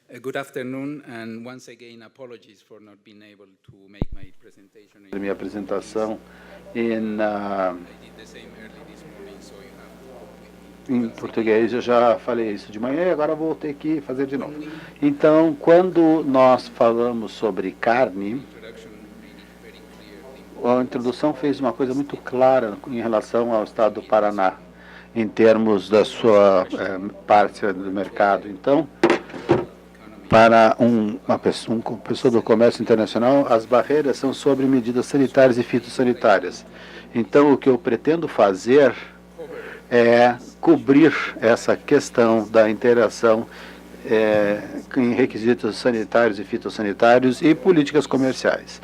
Good afternoon, and once again, apologies for not being able to make my presentation. Minha apresentação I did the same early this morning, so you have em português. Eu já falei isso de manhã e agora vou ter que fazer de novo. Então, quando nós falamos sobre carne, introduction made it very clear. a introdução fez uma coisa muito clara em relação ao estado do Paraná, em termos da sua parte do mercado. Então, para uma pessoa do comércio internacional, as barreiras são sobre medidas sanitárias e fitossanitárias. Então, o que eu pretendo fazer é cobrir essa questão da interação em requisitos sanitários e fitossanitários e políticas comerciais.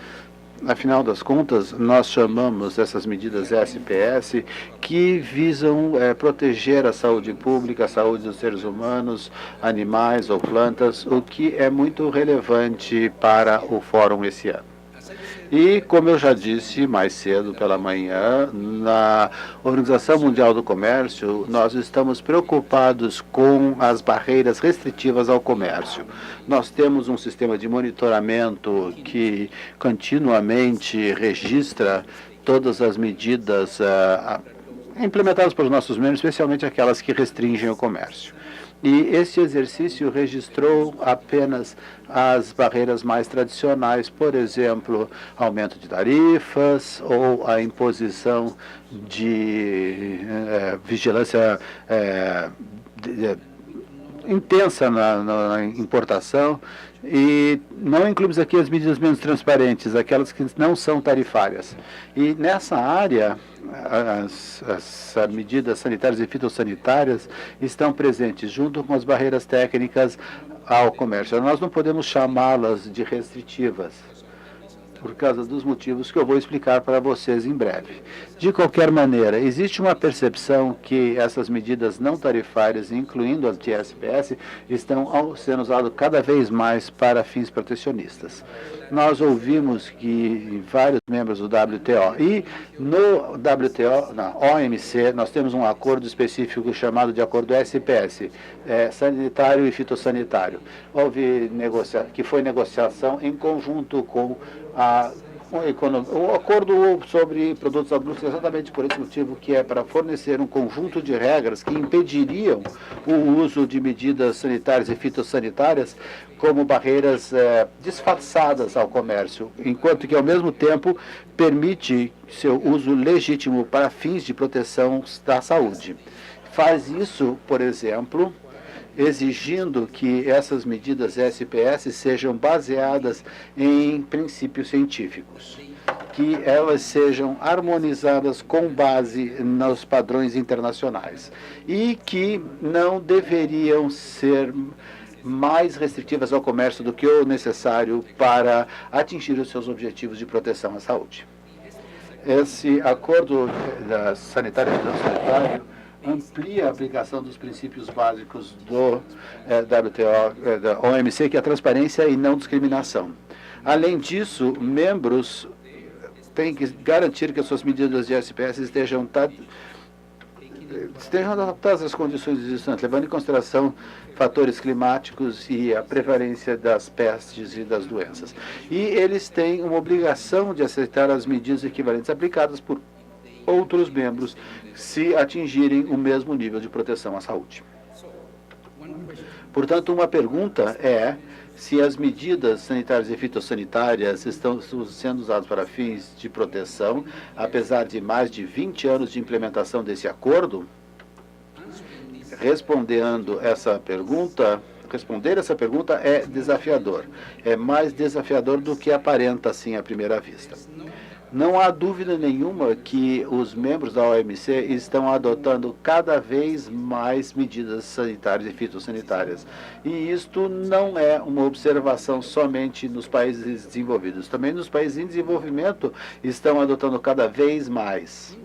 Afinal das contas, nós chamamos essas medidas SPS que visam proteger a saúde pública, a saúde dos seres humanos, animais ou plantas, o que é muito relevante para o fórum esse ano. E, como eu já disse mais cedo pela manhã, na Organização Mundial do Comércio, nós estamos preocupados com as barreiras restritivas ao comércio. Nós temos um sistema de monitoramento que continuamente registra todas as medidas implementadas pelos nossos membros, especialmente aquelas que restringem o comércio. E esse exercício registrou apenas as barreiras mais tradicionais, por exemplo, aumento de tarifas ou a imposição de vigilância intensa na importação, e não incluímos aqui as medidas menos transparentes, aquelas que não são tarifárias. E nessa área, as medidas sanitárias e fitossanitárias estão presentes junto com as barreiras técnicas ao comércio. Nós não podemos chamá-las de restritivas, por causa dos motivos que eu vou explicar para vocês em breve. De qualquer maneira, existe uma percepção que essas medidas não tarifárias, incluindo as de SPS, estão sendo usadas cada vez mais para fins protecionistas. Nós ouvimos que vários membros do WTO, e no WTO, na OMC, nós temos um acordo específico chamado de acordo SPS, sanitário e fitossanitário, que foi negociação em conjunto com o acordo sobre produtos adultos, exatamente por esse motivo, que é para fornecer um conjunto de regras que impediriam o uso de medidas sanitárias e fitossanitárias como barreiras disfarçadas ao comércio, enquanto que, ao mesmo tempo, permite seu uso legítimo para fins de proteção da saúde. Faz isso, por exemplo, exigindo que essas medidas SPS sejam baseadas em princípios científicos, que elas sejam harmonizadas com base nos padrões internacionais e que não deveriam ser mais restritivas ao comércio do que o necessário para atingir os seus objetivos de proteção à saúde. Esse acordo sanitário e fitossanitário amplia a aplicação dos princípios básicos do WTO, da OMC, que é a transparência e não discriminação. Além disso, membros têm que garantir que as suas medidas de SPS estejam adaptadas às condições existentes, levando em consideração fatores climáticos e a prevalência das pestes e das doenças. E eles têm uma obrigação de aceitar as medidas equivalentes aplicadas por outros membros se atingirem o mesmo nível de proteção à saúde. Portanto, uma pergunta é se as medidas sanitárias e fitossanitárias estão sendo usadas para fins de proteção, apesar de mais de 20 anos de implementação desse acordo. Responder essa pergunta é desafiador. É mais desafiador do que aparenta, assim, à primeira vista. Não há dúvida nenhuma que os membros da OMC estão adotando cada vez mais medidas sanitárias e fitossanitárias. E isto não é uma observação somente nos países desenvolvidos. Também nos países em desenvolvimento estão adotando cada vez mais.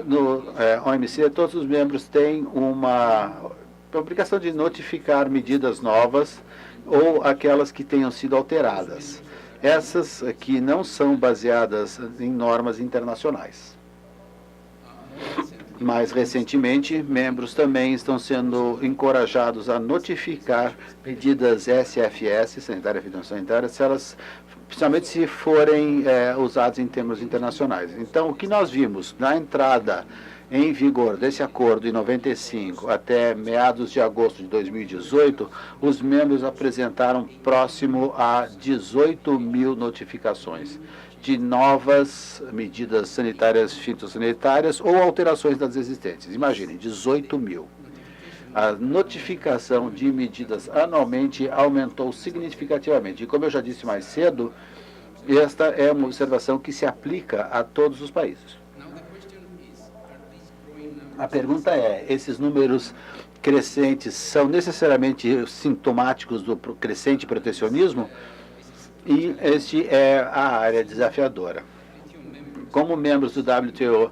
No OMC, todos os membros têm uma obrigação de notificar medidas novas ou aquelas que tenham sido alteradas. Essas que não são baseadas em normas internacionais. Mais recentemente, membros também estão sendo encorajados a notificar medidas SFS, sanitária e fitossanitária, se elas, principalmente se forem usadas em termos internacionais. Então, o que nós vimos na entrada em vigor desse acordo em 95 até meados de agosto de 2018, os membros apresentaram próximo a 18 mil notificações de novas medidas sanitárias, fitossanitárias ou alterações das existentes. Imaginem, 18 mil. A notificação de medidas anualmente aumentou significativamente. E como eu já disse mais cedo, esta é uma observação que se aplica a todos os países. A pergunta é, esses números crescentes são necessariamente sintomáticos do crescente protecionismo? E este é a área desafiadora. Como membros do WTO,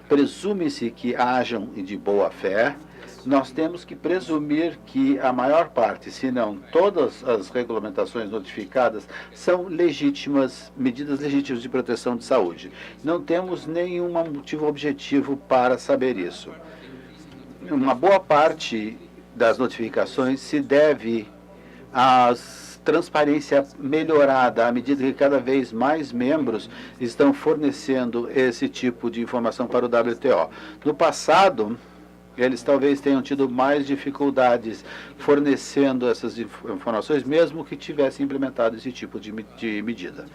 presume-se que hajam de boa fé. Nós temos que presumir que a maior parte, se não todas as regulamentações notificadas, são legítimas, medidas legítimas de proteção de saúde. Não temos nenhum motivo objetivo para saber isso. Uma boa parte das notificações se deve às transparência melhorada, à medida que cada vez mais membros estão fornecendo esse tipo de informação para o WTO. No passado, eles talvez tenham tido mais dificuldades fornecendo essas informações, mesmo que tivessem implementado esse tipo de medida.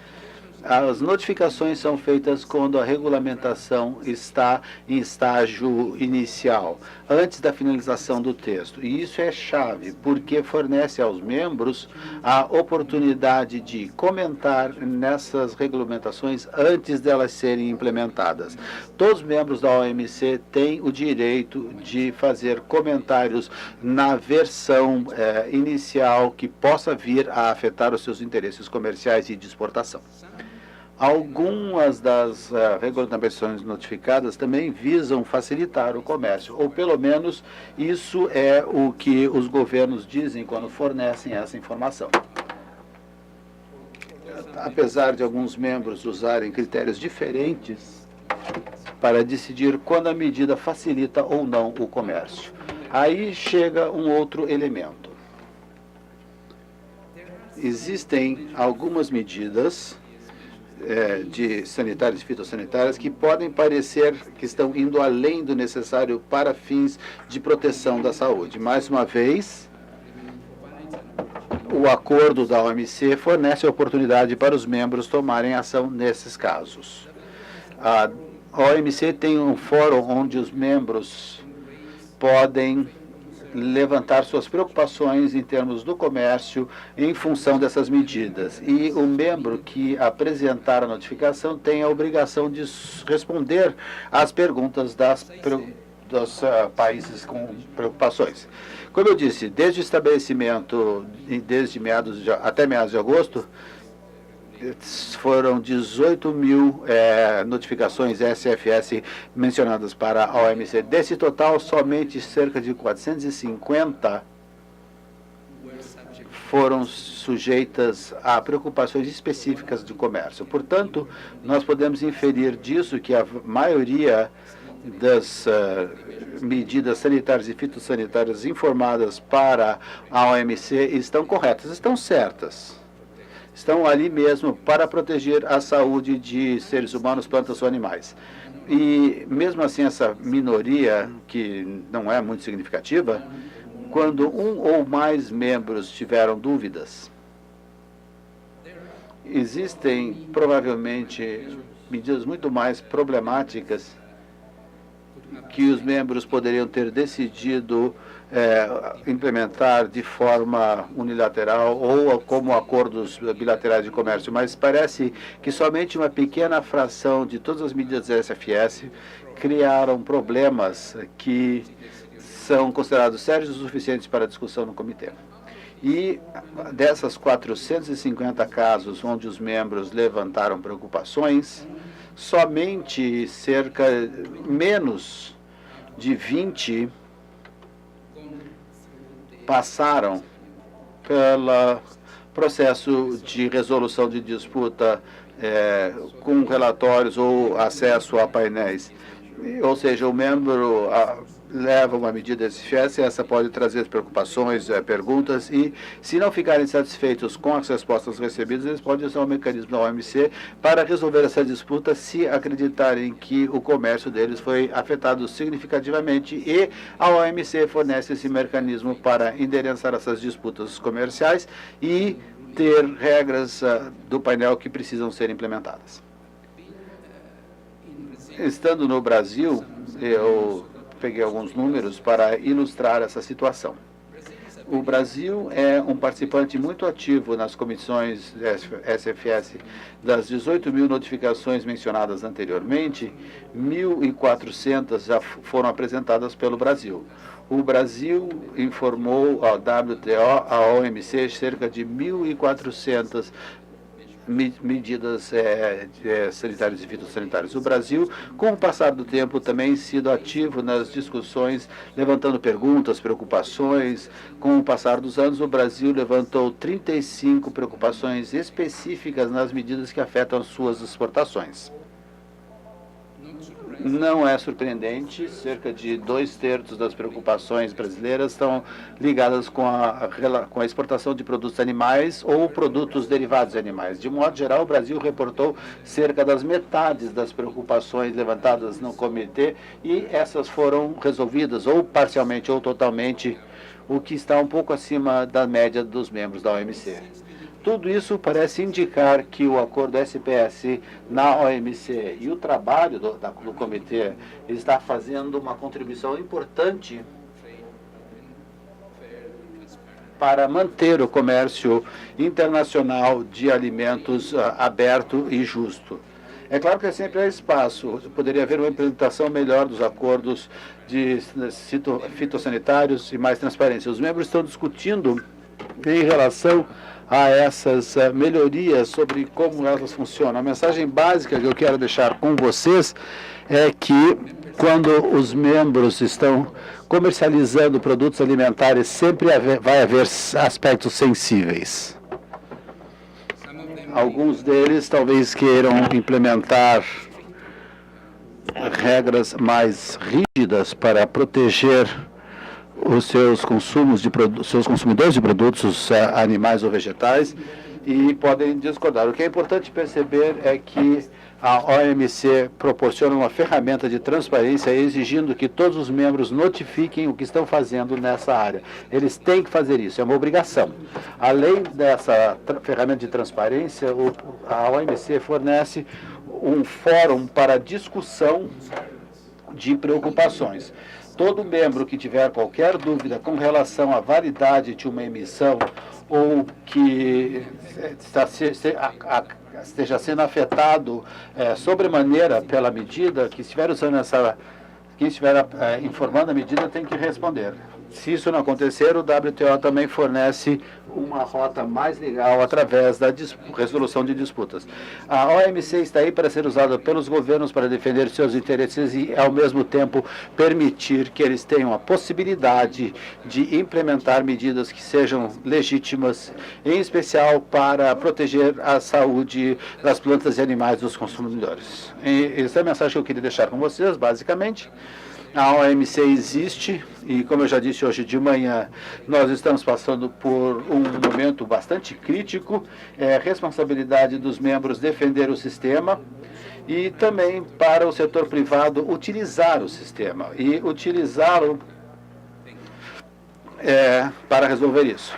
As notificações são feitas quando a regulamentação está em estágio inicial, antes da finalização do texto. E isso é chave, porque fornece aos membros a oportunidade de comentar nessas regulamentações antes delas serem implementadas. Todos os membros da OMC têm o direito de fazer comentários na versão inicial que possa vir a afetar os seus interesses comerciais e de exportação. Algumas das regulamentações notificadas também visam facilitar o comércio, ou pelo menos isso é o que os governos dizem quando fornecem essa informação. Apesar de alguns membros usarem critérios diferentes para decidir quando a medida facilita ou não o comércio. Aí chega um outro elemento. Existem algumas medidas de sanitárias e fitossanitárias que podem parecer que estão indo além do necessário para fins de proteção da saúde. Mais uma vez, o acordo da OMC fornece a oportunidade para os membros tomarem ação nesses casos. A OMC tem um fórum onde os membros podem levantar suas preocupações em termos do comércio em função dessas medidas. E o membro que apresentar a notificação tem a obrigação de responder às perguntas dos países com preocupações. Como eu disse, desde o estabelecimento, até meados de agosto, foram 18 mil notificações SFS mencionadas para a OMC. Desse total, somente cerca de 450 foram sujeitas a preocupações específicas de comércio. Portanto, nós podemos inferir disso que a maioria das medidas sanitárias e fitossanitárias informadas para a OMC estão corretas, estão certas. Estão ali mesmo para proteger a saúde de seres humanos, plantas ou animais. E mesmo assim, essa minoria, que não é muito significativa, quando um ou mais membros tiveram dúvidas, existem provavelmente medidas muito mais problemáticas que os membros poderiam ter decidido implementar de forma unilateral ou como acordos bilaterais de comércio, mas parece que somente uma pequena fração de todas as medidas SFS criaram problemas que são considerados sérios o suficientes para discussão no comitê. E dessas 450 casos onde os membros levantaram preocupações, somente menos de 20 passaram pelo processo de resolução de disputa com relatórios ou acesso a painéis. ou seja, o membro leva uma medida SFS, essa pode trazer preocupações, perguntas, e se não ficarem satisfeitos com as respostas recebidas, eles podem usar o mecanismo da OMC para resolver essa disputa se acreditarem que o comércio deles foi afetado significativamente, e a OMC fornece esse mecanismo para endereçar essas disputas comerciais e ter regras do painel que precisam ser implementadas. Estando no Brasil, eu peguei alguns números para ilustrar essa situação. O Brasil é um participante muito ativo nas comissões SFS. Das 18 mil notificações mencionadas anteriormente, 1.400 já foram apresentadas pelo Brasil. O Brasil informou ao WTO, à OMC, cerca de 1.400 medidas sanitárias e fitossanitárias. O Brasil, com o passar do tempo, também sido ativo nas discussões, levantando perguntas, preocupações. Com o passar dos anos, o Brasil levantou 35 preocupações específicas nas medidas que afetam as suas exportações. Não é surpreendente, cerca de 2/3 das preocupações brasileiras estão ligadas com a exportação de produtos animais ou produtos derivados de animais. De modo geral, o Brasil reportou cerca das metades das preocupações levantadas no comitê, e essas foram resolvidas ou parcialmente ou totalmente, o que está um pouco acima da média dos membros da OMC. Tudo isso parece indicar que o acordo SPS na OMC e o trabalho do comitê está fazendo uma contribuição importante para manter o comércio internacional de alimentos aberto e justo. É claro que sempre há espaço, poderia haver uma implementação melhor dos acordos de fitossanitários e mais transparência. Os membros estão discutindo em relação a essas melhorias sobre como elas funcionam. A mensagem básica que eu quero deixar com vocês é que quando os membros estão comercializando produtos alimentares, sempre vai haver aspectos sensíveis. Alguns deles talvez queiram implementar regras mais rígidas para proteger os seus seus consumidores de produtos animais ou vegetais, e podem discordar. O que é importante perceber é que a OMC proporciona uma ferramenta de transparência, exigindo que todos os membros notifiquem o que estão fazendo nessa área. Eles têm que fazer isso, é uma obrigação. Além dessa ferramenta de transparência, a OMC fornece um fórum para discussão de preocupações. Todo membro que tiver qualquer dúvida com relação à validade de uma emissão ou que esteja sendo afetado sobremaneira pela medida, que estiver usando quem estiver informando a medida tem que responder. Se isso não acontecer, o WTO também fornece uma rota mais legal através da resolução de disputas. A OMC está aí para ser usada pelos governos para defender seus interesses e, ao mesmo tempo, permitir que eles tenham a possibilidade de implementar medidas que sejam legítimas, em especial para proteger a saúde das plantas e animais dos consumidores. E essa é a mensagem que eu queria deixar com vocês, basicamente. A OMC existe e, como eu já disse hoje de manhã, nós estamos passando por um momento bastante crítico. É responsabilidade dos membros defender o sistema e também para o setor privado utilizar o sistema e utilizá-lo para resolver isso.